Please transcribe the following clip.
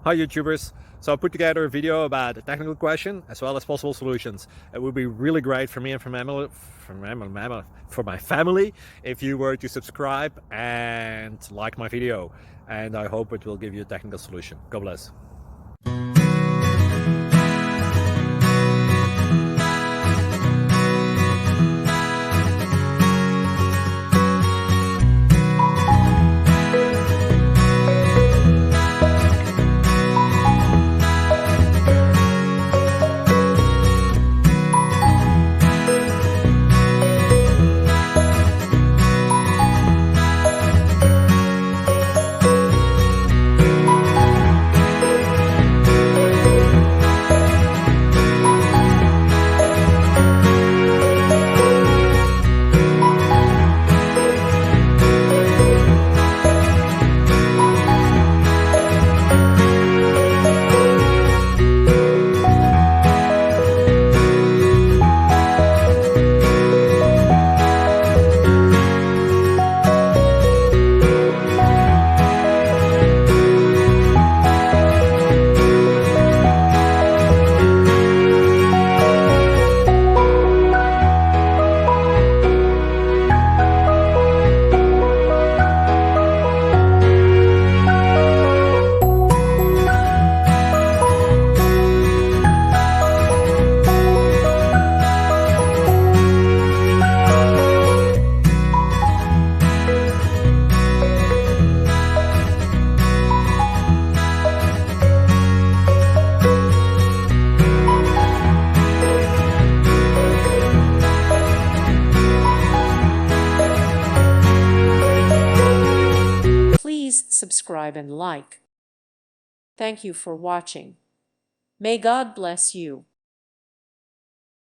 Hi YouTubers! So I put together a video about a technical question as well as possible solutions. It would be really great for me and for my family if you were to subscribe and like my video, and I hope it will give you a technical solution. God bless. Please subscribe and like. Thank you for watching. May God bless you.